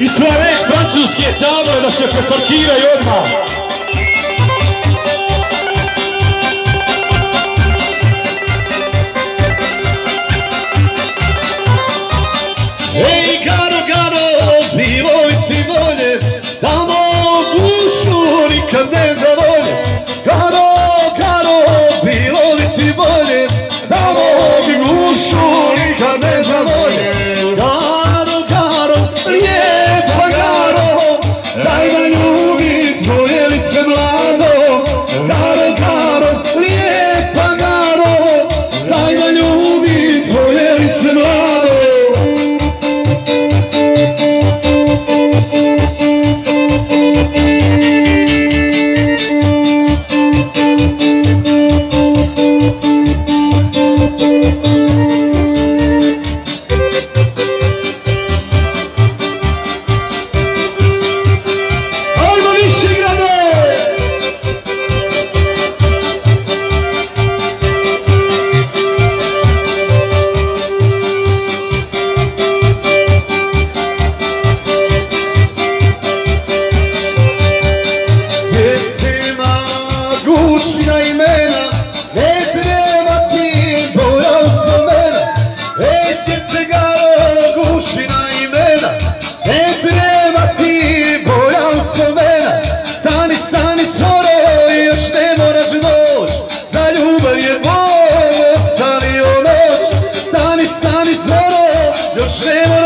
I toalet francuske table da se preparkiraju odmah. Ej, Garo, Garo, bilo bi ti bolje da mogu dušu nikad ne zavolje. Garo, Garo, bilo bi ti bolje da mogu dušu nikad ne zavolje. Garo, Garo, lijepa Garo, daj da ljubim tvoje lice mlado. Garo, Garo, lijepa Garo, daj da ljubim tvoje lice mlado. Gušina imena, ne treba ti boja uspomena. Ej, sjece Garo, gušina imena, ne treba ti boja uspomena. Stani, stani, zoro, još ne moraš doć, za ljubav je Bog ostavio noć. Stani, stani, zoro, još ne moraš